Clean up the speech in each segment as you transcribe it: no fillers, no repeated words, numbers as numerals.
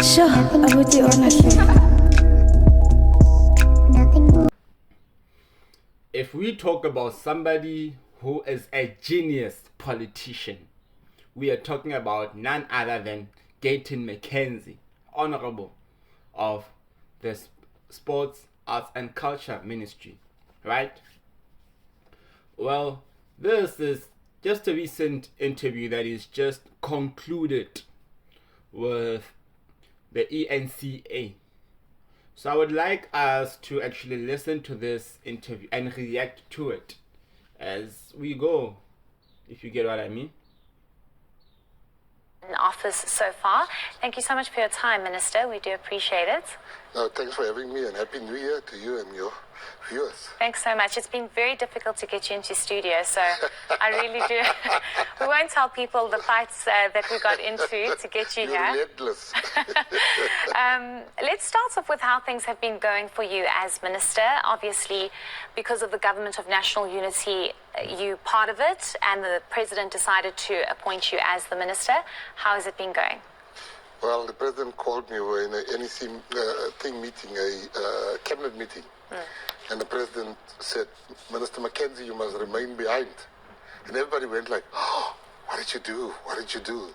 Sure, abuti honestly. If we talk about somebody who is a genius politician, we are talking about none other than Gayton Mckenzie, Honorable of the Sports, Arts and Culture Ministry, right? Well, this is just a recent interview that is just concluded with the Enca. So I would like us to actually listen to this interview and react to it as we go, if you get what I mean. In office so far. Thank you so much for your time, Minister. We do appreciate it. No, thanks for having me, and Happy New Year to you and your viewers. Thanks so much. It's been very difficult to get you into studio, so I really do. We won't tell people the fights that we got into to get you You're here. relentless. Let's start off with how things have been going for you as Minister. Obviously, because of the Government of National Unity, you part of it, and the President decided to appoint you as the Minister. How has it been going? Well, the President called me. We were in a NEC meeting, a cabinet meeting. And the President said, Minister Mckenzie, you must remain behind. And everybody went like, oh, what did you do? What did you do?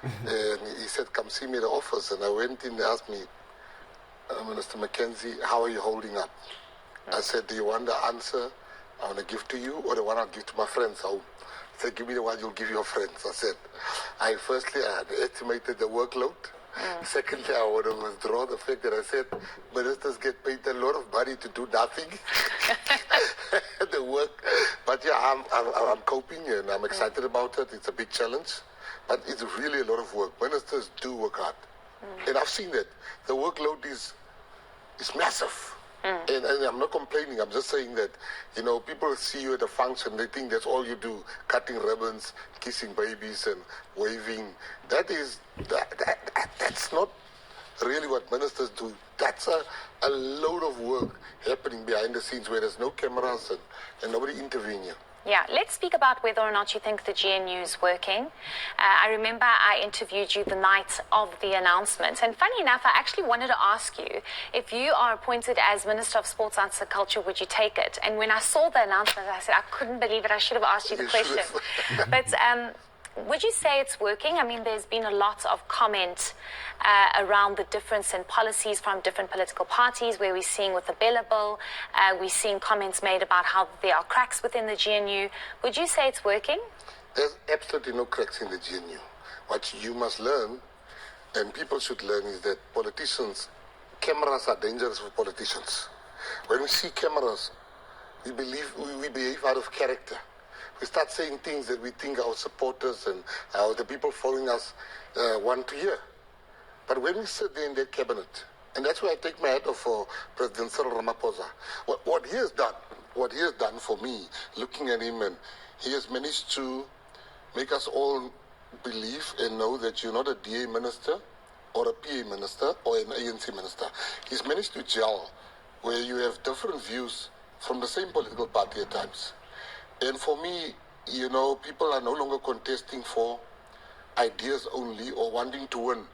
And he said, come see me at the office. And I went in, they asked me, Minister Mckenzie, how are you holding up? I said, do you want the answer I want to give to you or the one I'll give to my friends home? He said, give me the one you'll give your friends. I said, I had estimated the workload. Secondly, I want to withdraw the fact that I said ministers get paid a lot of money to do nothing. The work. But yeah, I'm coping and I'm excited about it. It's a big challenge, but it's really a lot of work. Ministers do work hard. And I've seen that. The workload is massive. And I'm not complaining. I'm just saying that, you know, people see you at a function, they think that's all you do, cutting ribbons, kissing babies and waving. That's not really what ministers do. That's a load of work happening behind the scenes where there's no cameras and nobody interviewing you. Yeah, let's speak about whether or not you think the GNU is working. I remember I interviewed you the night of the announcement. And funny enough, I actually wanted to ask you, if you are appointed as Minister of Sports, Arts and Culture, would you take it? And when I saw the announcement, I said, I couldn't believe it. I should have asked you the question. But would you say it's working? I mean, there's been a lot of comment around the difference in policies from different political parties, where we're seeing with the Bella Bill, we're seeing comments made about how there are cracks within the GNU. Would you say it's working? There's absolutely no cracks in the GNU. What you must learn, and people should learn, is that cameras are dangerous for politicians. When we see cameras, we behave out of character. We start saying things that we think our supporters and the people following us want to hear. But when we sit there in that cabinet, and that's why I take my hat off for President Cyril Ramaphosa, what he has done for me, looking at him, and he has managed to make us all believe and know that you're not a DA minister or a PA minister or an ANC minister. He's managed to gel where you have different views from the same political party at times. And for me, you know, people are no longer contesting for ideas only or wanting to win,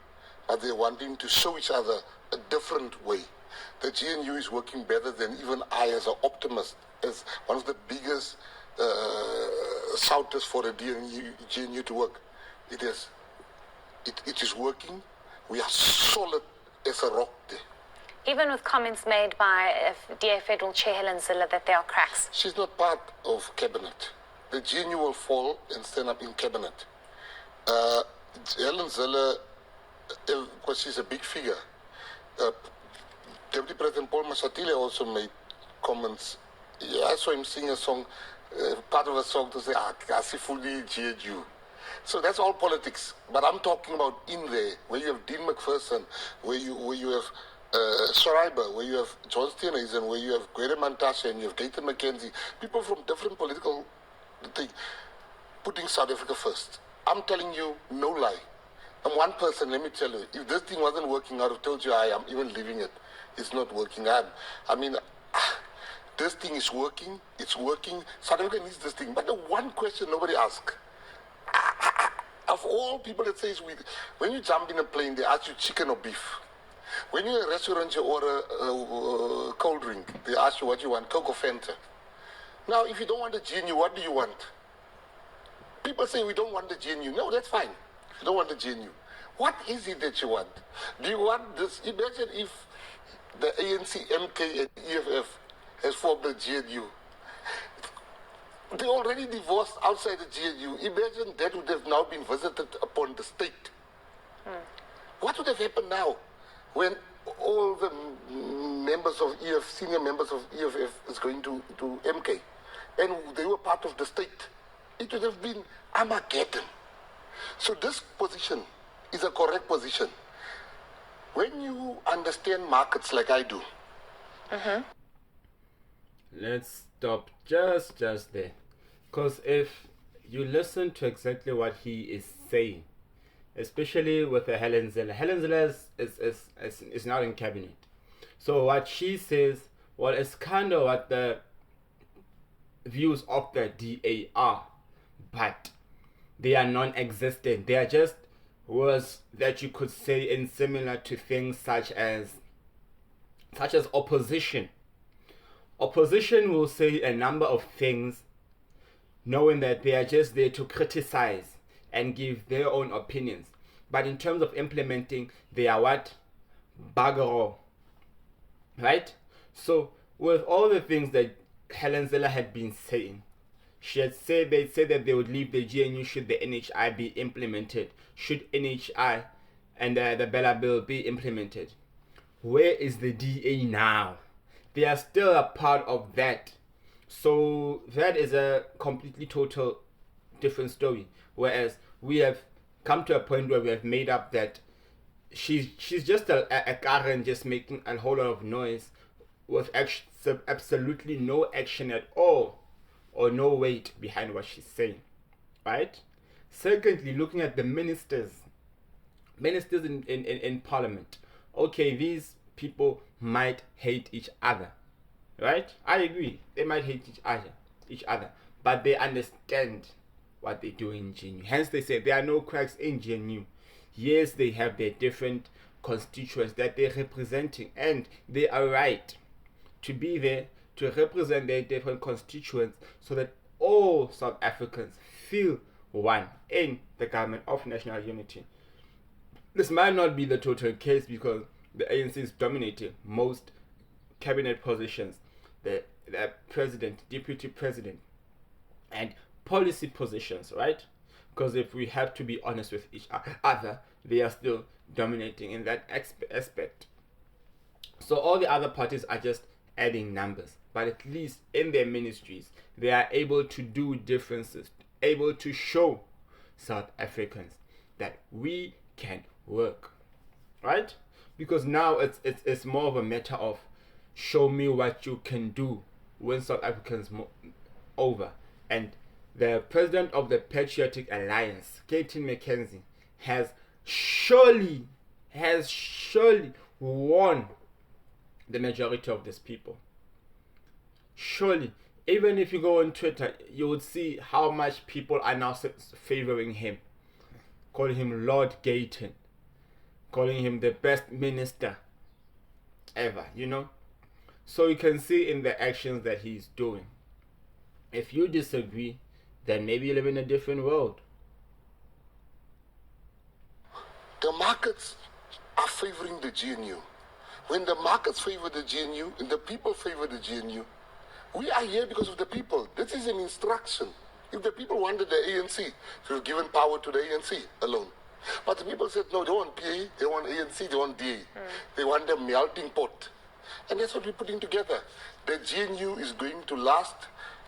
but they're wanting to show each other a different way. The GNU is working better than even I, as an optimist, as one of the biggest shouters for the GNU to work. It is working. We are solid as a rock there. Even with comments made by DA Federal Chair Helen Zille that there are cracks. She's not part of cabinet. The GNU will fall and stand up in cabinet. Helen Zille, because she's a big figure. Deputy President Paul Mashatile also made comments. Yeah, I saw him sing a song, part of a song to say, Kasifuli GNU. So that's all politics. But I'm talking about in there, where you have Dean McPherson, where you have Schreiber, where you have John Steenhuisen, where you have Gwede Mantashe, and you have Gayton Mckenzie, people from different political things, putting South Africa first. I'm telling you, no lie. I'm one person, let me tell you, if this thing wasn't working, I would have told you I am even leaving it. It's not working. This thing is working, it's working. South Africa needs this thing. But the one question nobody asks, Of all people that says, when you jump in a plane, they ask you chicken or beef. When you're in a restaurant, you order a cold drink. They ask you what you want, Coke or Fanta. Now, if you don't want the GNU, what do you want? People say, we don't want the GNU. No, that's fine. If you don't want the GNU. What is it that you want? Do you want this? Imagine if the ANC, MK, and EFF has formed the GNU. They already divorced outside the GNU. Imagine that would have now been visited upon the state. What would have happened now when all the members of EF, senior members of EFF is going to MK, and they were part of the state? It would have been Armageddon. So this position is a correct position. When you understand markets like I do. Let's stop just there. Because if you listen to exactly what he is saying, especially with the Helen Zille is not in cabinet. So what she says, well, it's kind of what the views of the DA are, but they are non-existent. They are just words that you could say in similar to things such as opposition. Opposition will say a number of things knowing that they are just there to criticize and give their own opinions. But in terms of implementing, they are what? Bugger all. Right? So with all the things that Helen Zille had been saying, she had said that they would leave the GNU should the NHI be implemented, should NHI and the Bella Bill be implemented. Where is the DA now? They are still a part of that. So that is a completely total different story. Whereas we have come to a point where we have made up that she's just a Karen just making a whole lot of noise with absolutely no action at all or no weight behind what she's saying, right? Secondly, looking at the ministers in parliament. Okay, these people might hate each other, right? I agree, they might hate each other, but they understand what they do in GNU. Hence they say there are no cracks in GNU. Yes, they have their different constituents that they're representing, and they are right to be there to represent their different constituents so that all South Africans feel one in the government of national unity. This might not be the total case because the ANC is dominating most cabinet positions, the president, deputy president, and policy positions, right? Because if we have to be honest with each other, they are still dominating in that aspect. So all the other parties are just adding numbers, but at least in their ministries, they are able to do differences, able to show South Africans that we can work, right? Because now it's more of a matter of show me what you can do, win South Africans over. And the president of the Patriotic Alliance, Gayton Mckenzie, has surely won the majority of these people. Surely, even if you go on Twitter, you would see how much people are now favoring him, calling him Lord Gayton, calling him the best minister ever, you know. So you can see in the actions that he's doing. If you disagree, then maybe you live in a different world. The markets are favoring the GNU. When the markets favor the GNU and the people favor the GNU, we are here because of the people. This is an instruction. If the people wanted the ANC, it was given power to the ANC alone. But the people said, no, they want PA, they want ANC, they want DA. They want the melting pot. And that's what we're putting together. The GNU is going to last,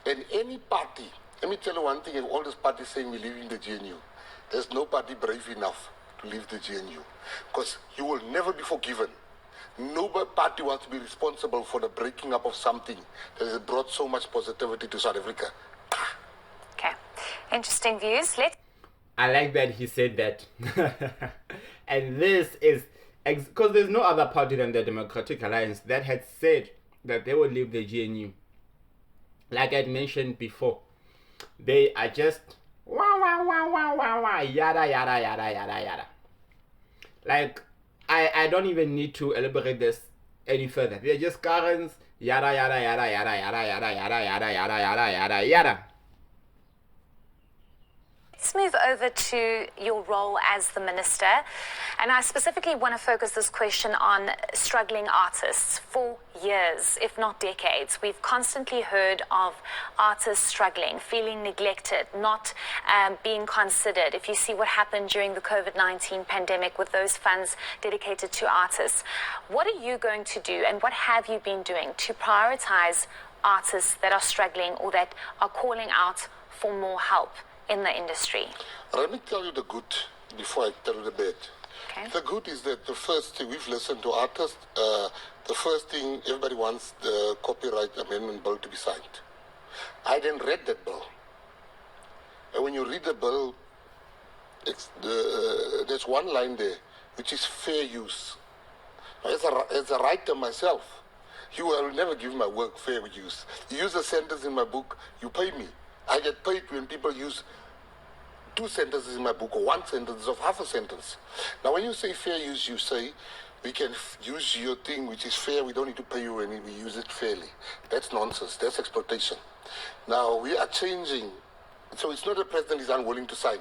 and any party, let me tell you one thing, if all these parties saying we're leaving the GNU, there's no party brave enough to leave the GNU. Because you will never be forgiven. No party wants to be responsible for the breaking up of something that has brought so much positivity to South Africa. Okay, interesting views. I like that he said that. And this is because there's no other party than the Democratic Alliance that had said that they would leave the GNU. Like I mentioned before, they are just Yada, yada, yada, yada, yada. Like, I don't even need to elaborate this any further. They're just currents, yada, yada, yada, yada, yada, yada, yada, yada, yada, yada, yada, yada. Let's move over to your role as the minister. And I specifically want to focus this question on struggling artists. For years, if not decades, we've constantly heard of artists struggling, feeling neglected, not being considered. If you see what happened during the COVID-19 pandemic with those funds dedicated to artists, what are you going to do and what have you been doing to prioritize artists that are struggling or that are calling out for more help in the industry? Let me tell you the good before I tell you the bad. Okay. The good is that the first thing, we've listened to artists, the first thing, everybody wants the copyright amendment bill to be signed. I then read that bill. And when you read the bill, there's one line there, which is fair use. As a writer myself, I will never give my work fair use. You use a sentence in my book, you pay me. I get paid when people use 2 sentences in my book or 1 sentence of half a sentence. Now, when you say fair use, you say we can use your thing which is fair. We don't need to pay you when we use it fairly. That's nonsense. That's exploitation. Now, we are changing. So it's not the president is unwilling to sign.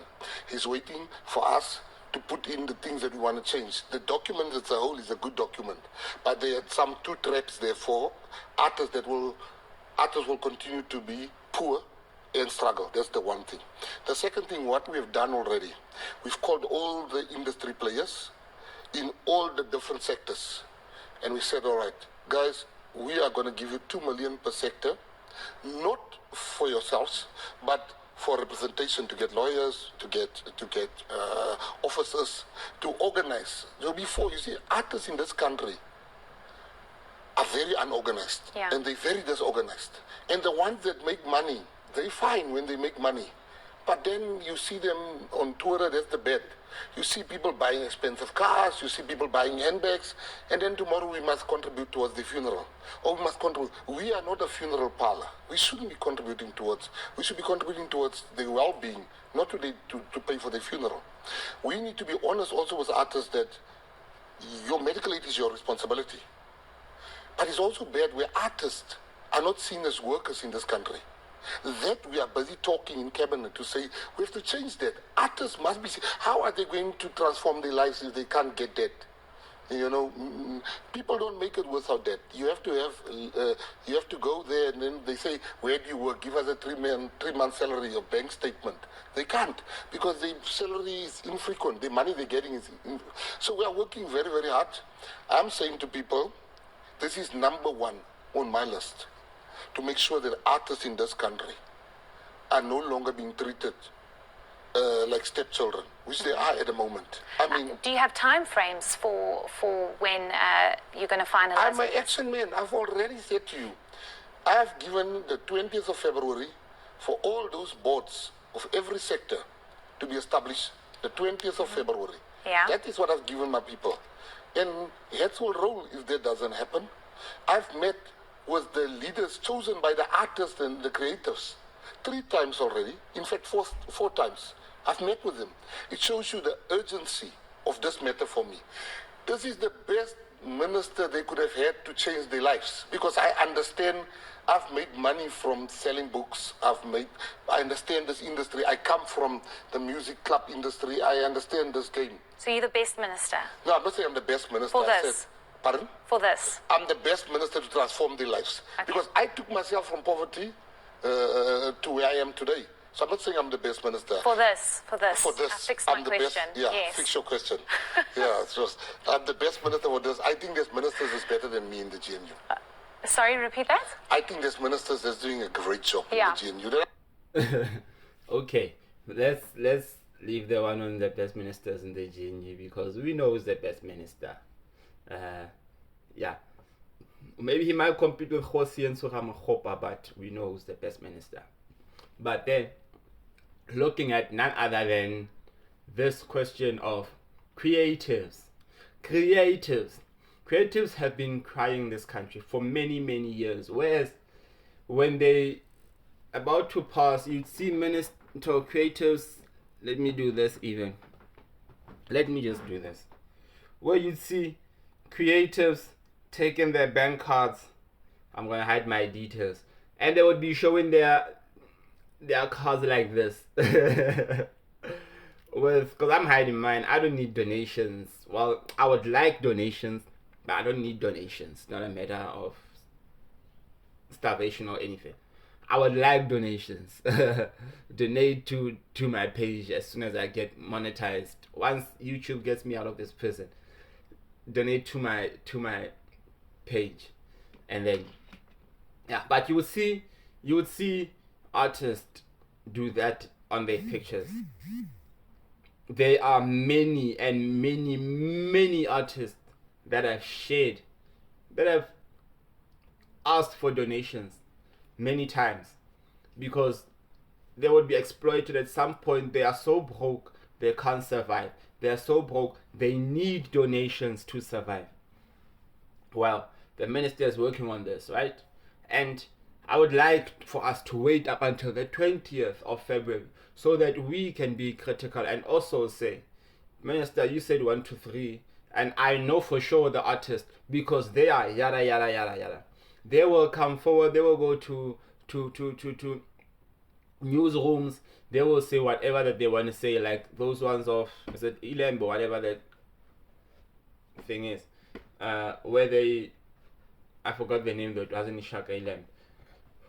He's waiting for us to put in the things that we want to change. The document as a whole is a good document, but there are some 2 traps therefore. Artists will continue to be poor and struggle. That's the one thing. The second thing, what we have done already, we've called all the industry players in all the different sectors. And we said, all right, guys, we are going to give you 2 million per sector, not for yourselves, but for representation, to get lawyers, to get officers, to organize. So before, you see, artists in this country are very unorganized, and they're very disorganized. And the ones that make money, they're fine when they make money. But then you see them on Twitter, that's the bad. You see people buying expensive cars, you see people buying handbags, and then tomorrow we must contribute towards the funeral. Or we must contribute. We are not a funeral parlor. We shouldn't be contributing towards. We should be contributing towards the well-being, not to pay for the funeral. We need to be honest also with artists that your medical aid is your responsibility. But it's also bad where artists are not seen as workers in this country. That we are busy talking in cabinet to say we have to change that. Artists must be seen. How are they going to transform their lives if they can't get that? You know, people don't make it without that. You have to go there, and then they say, where do you work? Give us a 3-month salary or bank statement. They can't, because their salary is infrequent. The money they're getting is so we are working very, very hard. I'm saying to people, this is number 1 on my list, to make sure that artists in this country are no longer being treated like stepchildren, which they are at the moment. I mean, do you have time frames for when you're going to finalize? I'm an action man. I've already said to you, I have given the 20th of February for all those boards of every sector to be established, the 20th of February. Yeah. That is what I've given my people. And heads will roll if that doesn't happen. I've met with the leaders chosen by the artists and the creators 3 times already. In fact, 4 times. I've met with them. It shows you the urgency of this matter for me. This is the best minister they could have had to change their lives, because I understand. I've made money from selling books. I understand this industry. I come from the music club industry. I understand this game. So you're the best minister? No, I'm not saying I'm the best minister. For this? I said, pardon? For this? I'm the best minister to transform their lives. Okay. Because I took myself from poverty to where I am today. So I'm not saying I'm the best minister. For this? For this. I fixed my question. Yeah, yes. fix your question. Yeah, it's just, I'm the best minister for this. I think there's ministers that's better than me in the GNU. Sorry, repeat that? I think there's ministers that's doing a great job in the GNU. Okay, let's leave the one on the best ministers in the GNU, because we know who's the best minister. Yeah. Maybe he might compete with Khosi and Suhamahopa, but we know who's the best minister. But then, looking at none other than this question of creatives. Creatives have been crying in this country for many, many years. Whereas when they about to pass, you'd see to creatives, let me do this even. Let me just do this. Where you see creatives taking their bank cards, I'm gonna hide my details, and they would be showing their cards like this. Because I'm hiding mine. I don't need donations. Well, I would like donations, but I don't need donations. Not a matter of starvation or anything. I would like donations. Donate to my page as soon as I get monetized. Once YouTube gets me out of this prison, donate to my page, and then yeah. But you would see artists do that on their pictures. There are many and many artists that have shared, that have asked for donations many times, because they would be exploited at some point. They are so broke they can't survive. They are so broke they need donations to survive. Well, the minister is working on this, right? And I would like for us to wait up until the 20th of February so that we can be critical and also say, Minister, you said 1, 2, 3, and I know for sure the artists, because they are yada yada yada yada. They will come forward. They will go to newsrooms. They will say whatever that they want to say, like those ones of, is it Elam or whatever that thing is, where they, I forgot the name though, it wasn't Ishaka Elam,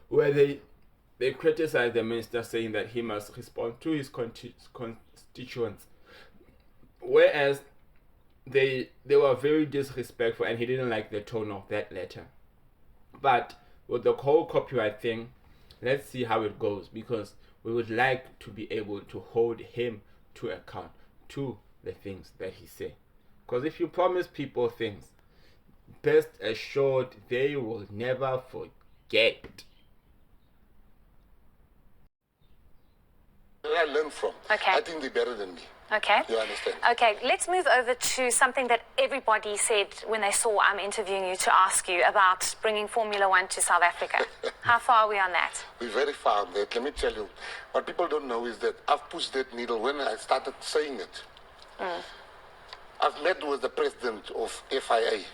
where they criticize the minister, saying that he must respond to his constituents, whereas they were very disrespectful and he didn't like the tone of that letter. But with the whole copyright thing, let's see how it goes, because we would like to be able to hold him to account to the things that he said. Because if you promise people things, best assured they will never forget. Where I learn from. Okay. I think they're better than me. Okay. You understand? Okay, let's move over to something that everybody said when they saw I'm interviewing you, to ask you about bringing Formula One to South Africa. How far are we on that? We're very far on that. Let me tell you, what people don't know is that I've pushed that needle when I started saying it. I've met with the president of FIA.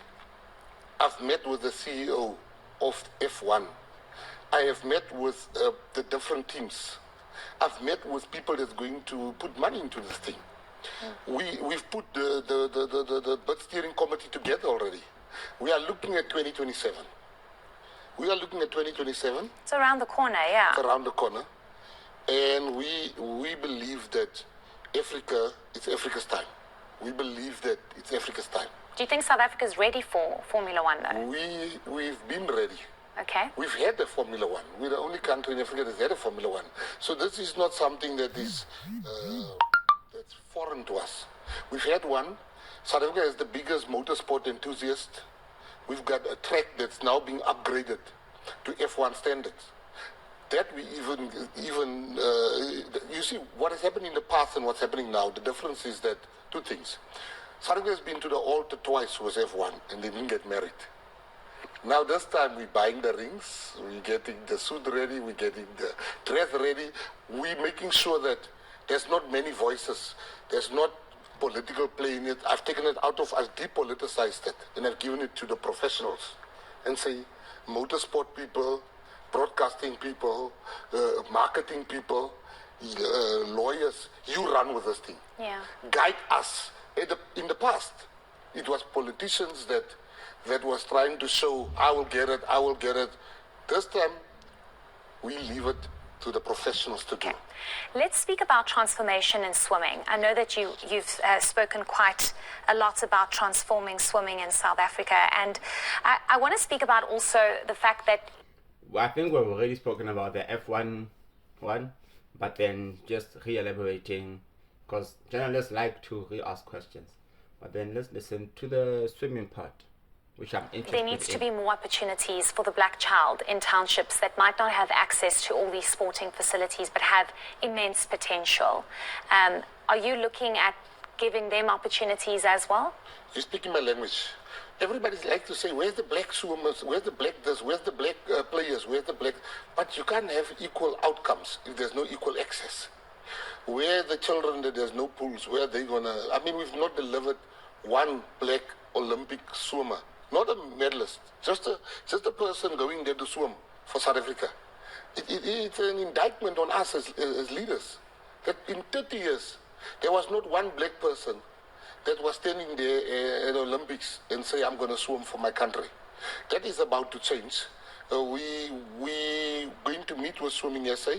I've met with the CEO of F1. I have met with the different teams. I've met with people that's going to put money into this thing. We've put the bid steering committee together already. We are looking at 2027. We are looking at 2027. It's around the corner, yeah. It's around the corner. And we believe that Africa, it's Africa's time. We believe that it's Africa's time. Do you think South Africa's ready for Formula One, though? We've been ready. Okay. We've had a Formula One. We're the only country in Africa that's had a Formula One. So this is not something that is that's foreign to us. We've had one. South Africa is the biggest motorsport enthusiast. We've got a track that's now being upgraded to F1 standards. That we even you see what has happened in the past and what's happening now. The difference is that two things. South Africa has been to the altar twice with F1 and they didn't get married. Now this time we're buying the rings, we're getting the suit ready, we're getting the dress ready. We're making sure that there's not many voices, there's not political play in it. I've taken it out of, I've depoliticized it, and I've given it to the professionals and say, motorsport people, broadcasting people, marketing people, lawyers, you run with this thing. Yeah. Guide us. In the past, it was politicians that was trying to show, I will get it. This time, we leave it to the professionals to do. Let's speak about transformation in swimming. I know that you've spoken quite a lot about transforming swimming in South Africa, and I want to speak about also the fact that... Well, I think we've already spoken about the F1 one, but then just re-elaborating, because journalists like to re-ask questions. But then let's listen to the swimming part, which I'm interested in. There needs to be more opportunities for the black child in townships that might not have access to all these sporting facilities but have immense potential. Are you looking at giving them opportunities as well? You're speaking my language. Everybody likes to say, where's the black swimmers, where's the black this, where's the black players, where's the black... But you can't have equal outcomes if there's no equal access. Where the children that there's no pools, where are they gonna? I mean, we've not delivered one black Olympic swimmer, not a medalist, just a person going there to swim for South Africa. It's an indictment on us as leaders that in 30 years there was not one black person that was standing there at the Olympics and say, I'm going to swim for my country. That is about to change. We going to meet with Swimming SA.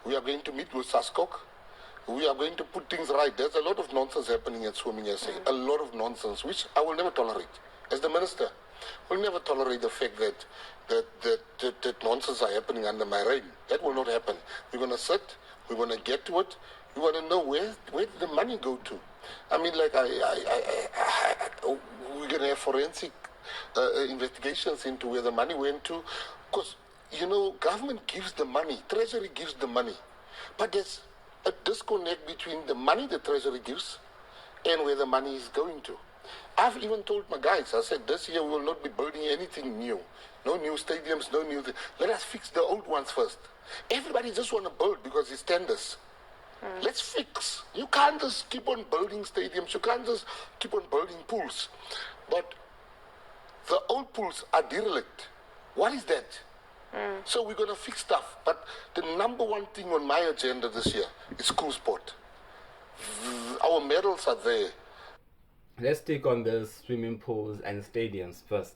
We are going to meet with SASCOC. We are going to put things right. There's a lot of nonsense happening at Swimming SA. A lot of nonsense, which I will never tolerate. As the minister, I will never tolerate the fact that nonsense are happening under my reign. That will not happen. We're going to sit. We're going to get to it. We want to know where did the money go to. I mean, like we're going to have forensic investigations into where the money went to, because government gives the money, treasury gives the money, but there's a disconnect between the money the treasury gives and where the money is going to. I've even told my guys, I said, this year we will not be building anything new. No new stadiums, no new thing. Let us fix the old ones first. Everybody just want to build because it's tenders. Let's fix. You can't just keep on building stadiums. You can't just keep on building pools. But the old pools are derelict. What is that? So we're going to fix stuff. But the number one thing on my agenda this year is school sport. Our medals are there. Let's take on the swimming pools and stadiums first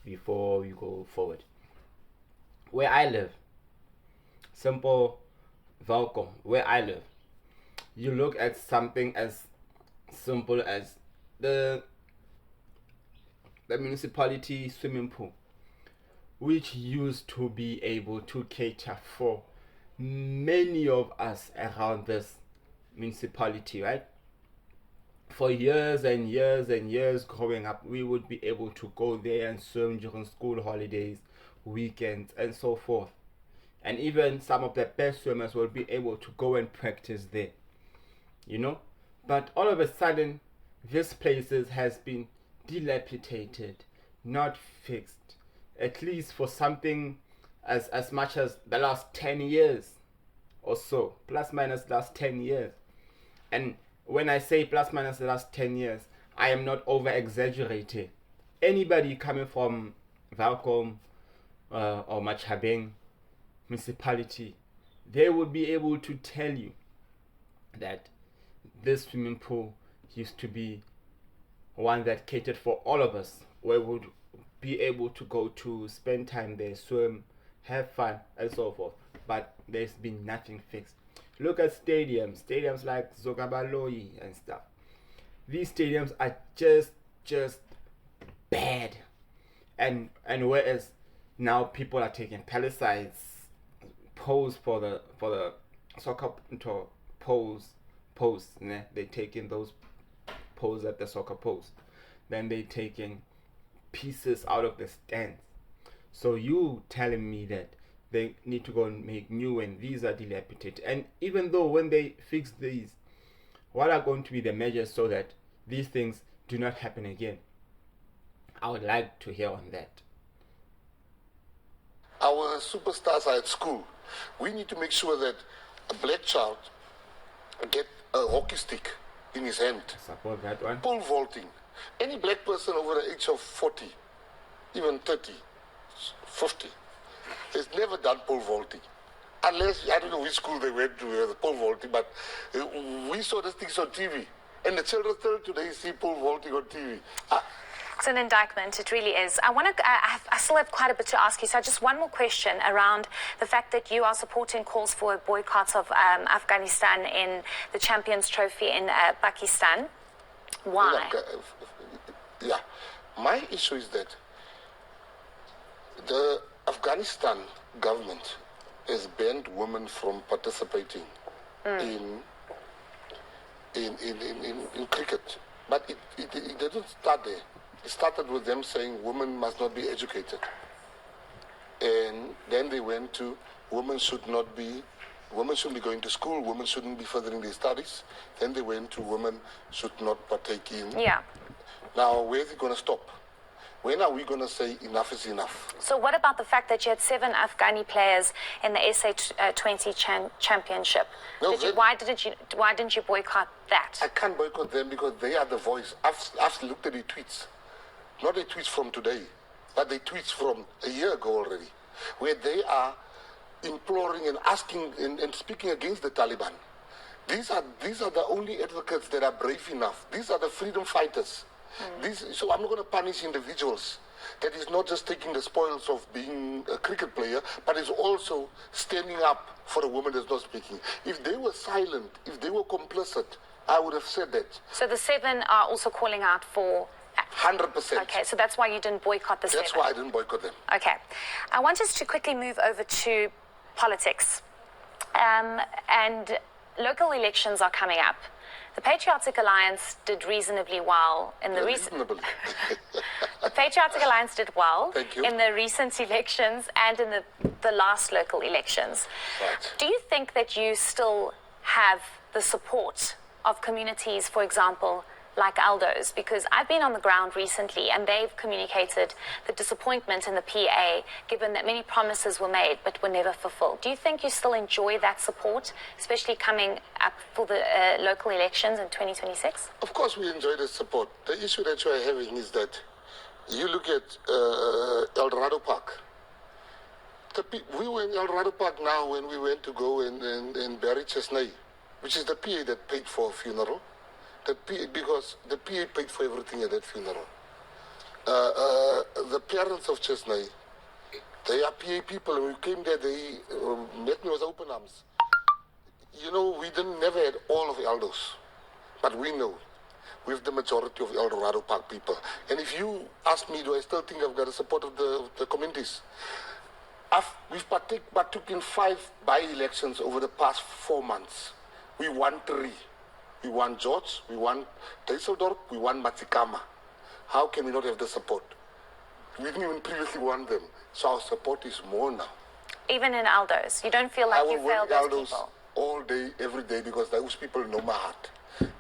before we go forward. Where I live, simple Valco, where I live, you look at something as simple as the municipality swimming pool, which used to be able to cater for many of us around this municipality, right? For years and years and years growing up, we would be able to go there and swim during school holidays, weekends, and so forth. And even some of the best swimmers will be able to go and practice there, But all of a sudden, this places has been dilapidated, not fixed, at least for something as much as the last 10 years or so, plus minus last 10 years. And when I say plus minus the last 10 years, I am not over exaggerating. Anybody coming from Valcom or Machabeng municipality, they would be able to tell you that this swimming pool used to be one that catered for all of us, where we would be able to go to spend time there, swim, have fun, and so forth. But there's been nothing fixed. Look at stadiums like Zogabaloi and stuff. These stadiums are just bad. And whereas now people are taking palisades, poles for the soccer posts, they taking those poles at the soccer post. Then they taking pieces out of the stands. So you telling me that they need to go and make new and these are dilapidated. And even though when they fix these, what are going to be the measures so that these things do not happen again? I would like to hear on that. Our superstars are at school. We need to make sure that a black child get a hockey stick in his hand. Support that one. Pole vaulting. Any black person over the age of 40, even 30, 50, has never done pole vaulting. Unless, I don't know which school they went to, the pole vaulting, but we saw these things on TV. And the children still today see pole vaulting on TV. It's an indictment, it really is. I still have quite a bit to ask you, so just one more question around the fact that you are supporting calls for a boycott of Afghanistan in the Champions Trophy in Pakistan. Why? Yeah, my issue is that the Afghanistan government has banned women from participating in cricket. But it didn't start there. It started with them saying women must not be educated. And then they went to women shouldn't be going to school, women shouldn't be furthering their studies. Then they went to women should not partake in. Yeah. Now, where is it going to stop? When are we going to say enough is enough? So what about the fact that you had 7 Afghani players in the SA20 championship? No, Why didn't you boycott that? I can't boycott them because they are the voice. I've looked at the tweets. Not the tweets from today, but the tweets from a year ago already, where they are imploring and asking and speaking against the Taliban. These are the only advocates that are brave enough. These are the freedom fighters. So I'm not going to punish individuals. That is not just taking the spoils of being a cricket player, but is also standing up for a woman that's not speaking. If they were silent, if they were complicit, I would have said that. So the 7 are also calling out for... 100%. Okay, so that's why you didn't boycott the 7. That's why I didn't boycott them. Okay. I want us to quickly move over to politics. And local elections are coming up. The Patriotic Alliance did reasonably well in the recent... The Patriotic Alliance did well in the recent elections and in the last local elections. Right. Do you think that you still have the support of communities, for example, like Aldo's? Because I've been on the ground recently and they've communicated the disappointment in the PA, given that many promises were made but were never fulfilled. Do you think you still enjoy that support, especially coming up for the local elections in 2026? Of course we enjoy the support. The issue that you are having is that you look at El Dorado Park. We were in El Dorado Park now when we went to go and bury Chesney, which is the PA that paid for a funeral. Because the PA paid for everything at that funeral. The parents of Chesney, they are PA people, and we came there, they met me with open arms. You know, we never had all of Aldo's, but we know we have the majority of El Dorado Park people. And if you ask me, do I still think I've got the support of the communities? We've partook in 5 by-elections over the past 4 months. We won 3. We won George, we won Düsseldorf, we won Matikama. How can we not have the support? We didn't even previously want them, so our support is more now. Even in Aldo's, you don't feel like you failed those Aldo's people? All day, every day, because those people know my heart.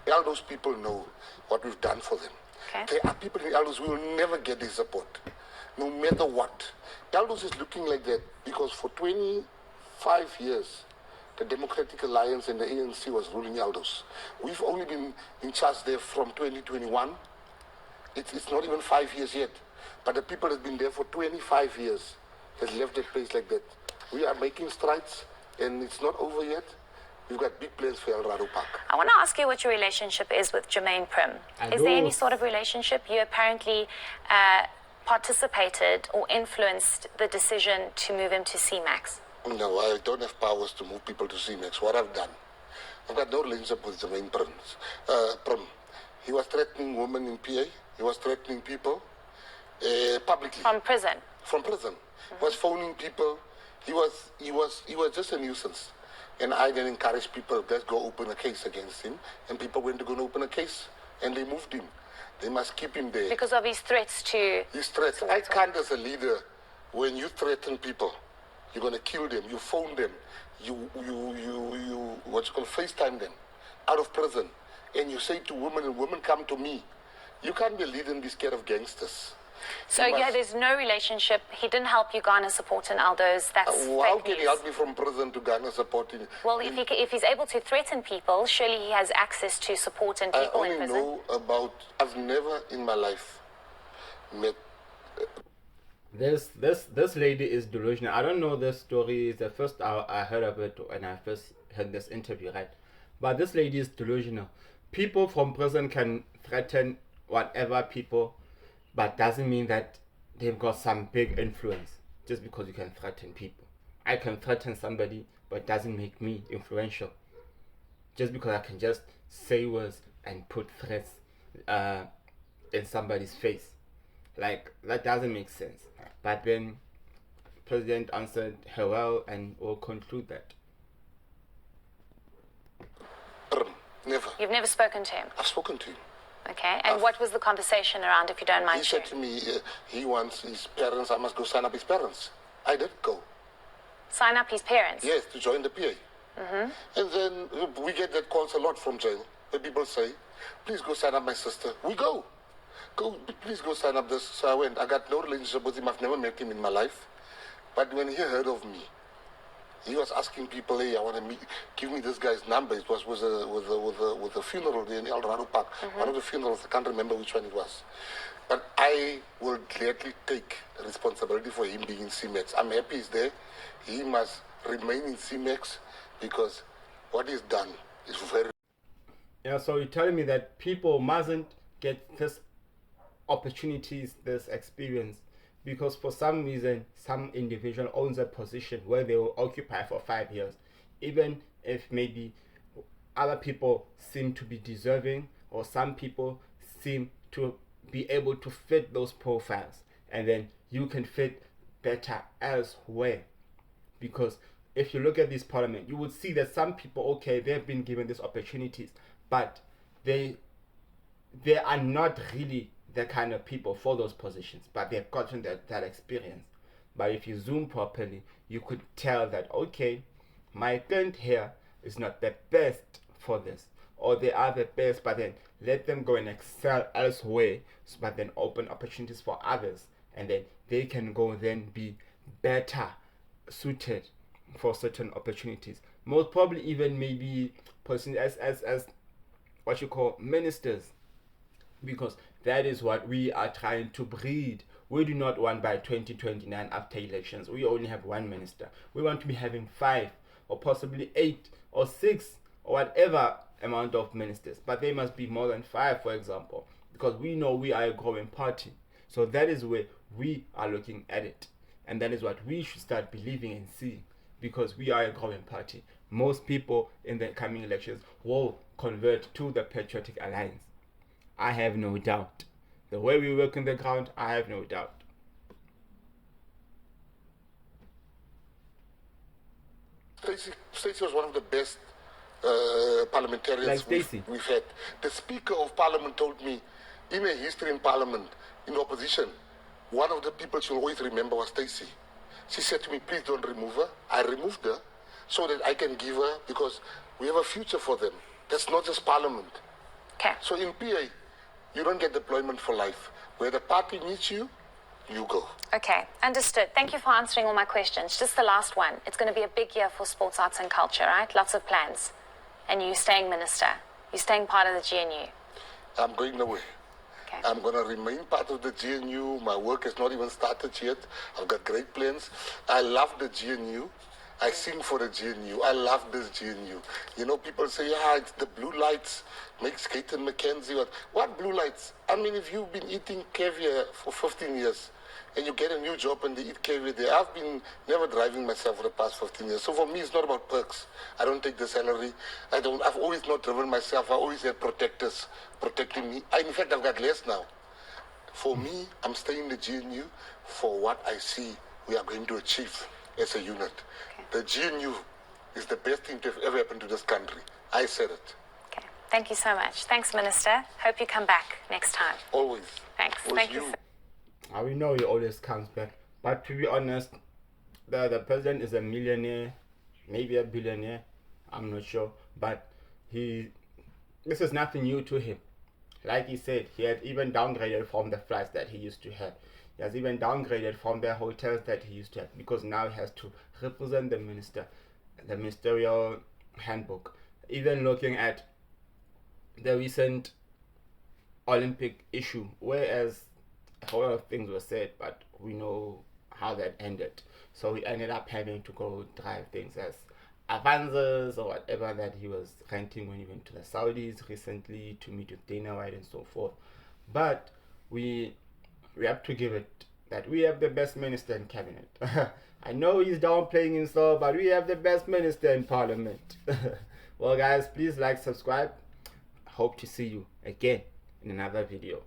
Aldo's people know what we've done for them. Okay. There are people in Aldo's who will never get their support, no matter what. Aldo's is looking like that because for 25 years, the Democratic Alliance and the ANC was ruling Aldo's. We've only been in charge there from 2021. It's not even 5 years yet. But the people that have been there for 25 years has left that place like that. We are making strides, and it's not over yet. We've got big plans for El Dorado Park. I want to ask you what your relationship is with Jermaine Prim. Is there any sort of relationship? You apparently participated or influenced the decision to move him to CMAX. No, I don't have powers to move people to CMAX. What I've done, I've got no relationship with Jermaine Prim. He was threatening women in PA. He was threatening people publicly. From prison? From prison. He was phoning people. He was just a nuisance. And I then encouraged people, let's go open a case against him. And people went to go and open a case. And they moved him. They must keep him there. Because of his threats to... His threats. I can't, as a leader, when you threaten people, you're going to kill them, you phone them, you FaceTime them out of prison. And you say to women, and women come to me. You can't be a leader and be scared of gangsters. So there's no relationship. He didn't help you garner support in Aldo's. That's how can he help me from prison to garner support? Well, if he's able to threaten people, surely he has access to support and people in prison. I've never in my life met... This lady is delusional. I don't know this story. It's the first I heard of it when I first heard this interview, right? But this lady is delusional. People from prison can threaten whatever people, but doesn't mean that they've got some big influence just because you can threaten people. I can threaten somebody, but it doesn't make me influential. Just because I can just say words and put threats in somebody's face. Like, that doesn't make sense. But then President answered her well, and we'll conclude that. Never. You've never spoken to him? I've spoken to him. Okay, and what was the conversation around, if you don't mind He sharing? said to me, he wants his parents, I must go sign up his parents. I did go. Sign up his parents? Yes, to join the PA. Mm-hmm. And then we get that calls a lot from jail, where people say, please go sign up my sister. We go. please go sign up this. So I went. I got no relationship with him. I've never met him in my life. But when he heard of me, he was asking people, hey, I want to meet, give me this guy's number. It was with a funeral there in El Dorado Park. One of the funerals, I can't remember which one it was. But I will gladly take responsibility for him being in CMEX. I'm happy he's there. He must remain in CMEX because what he's done is very... Yeah, so you're telling me that people mustn't get this opportunities, this experience, because for some reason some individual owns a position where they will occupy for 5 years, even if maybe other people seem to be deserving, or some people seem to be able to fit those profiles, and then you can fit better elsewhere. Because if you look at this parliament, you would see that some people, okay, they've been given these opportunities, but they are not really the kind of people for those positions, but they've gotten that experience. But if you zoom properly, you could tell that, okay, my current here is not the best for this, or they are the best, but then let them go and excel elsewhere, but then open opportunities for others, and then they can go then be better suited for certain opportunities. Most probably even maybe person as what you call ministers, because that is what we are trying to breed. We do not want by 2029 after elections we only have one minister. We want to be having 5 or possibly 8 or 6 or whatever amount of ministers, but they must be more than 5, for example, because we know we are a growing party. So that is where we are looking at it, and that is what we should start believing and seeing, because we are a growing party. Most people in the coming elections will convert to the Patriotic Alliance. I have no doubt. The way we work on the ground, I have no doubt. Stacey was one of the best parliamentarians Like we've had. The Speaker of Parliament told me, in a history in Parliament, in opposition, one of the people she'll always remember was Stacey. She said to me, please don't remove her. I removed her so that I can give her, because we have a future for them. That's not just Parliament. Okay. So in PA, you don't get deployment for life. Where the party needs you, you go. Okay, understood. Thank you for answering all my questions. Just the last one. It's going to be a big year for sports, arts and culture, right? Lots of plans. And you staying minister. You're staying part of the GNU. I'm going away. Okay. I'm going to remain part of the GNU. My work has not even started yet. I've got great plans. I love the GNU. I sing for the GNU. I love this GNU. You know, people say, it's the blue lights makes Gayton Mckenzie. What blue lights? I mean, if you've been eating caviar for 15 years and you get a new job and they eat caviar there, I've been never driving myself for the past 15 years. So for me, it's not about perks. I don't take the salary. I've always not driven myself. I always had protectors protecting me. In fact, I've got less now. For me, I'm staying in the GNU for what I see we are going to achieve as a unit. The GNU is the best thing to have ever happened to this country. I said it. Okay. Thank you so much. Thanks, Minister. Hope you come back next time. Always. Thanks. Always Thank you. We know he always comes back. But to be honest, the president is a millionaire, maybe a billionaire, I'm not sure. But this is nothing new to him. Like he said, he had even downgraded from the flights that he used to have. He has even downgraded from the hotels that he used to have, because now he has to represent the ministerial handbook. Even looking at the recent Olympic issue, whereas a whole lot of things were said, but we know how that ended. So he ended up having to go drive things as avances or whatever that he was renting when he went to the Saudis recently to meet with Dana White and so forth. But we have to give it that we have the best minister in cabinet. I know he's downplaying himself, but we have the best minister in parliament. Well guys, please like, subscribe. Hope to see you again in another video.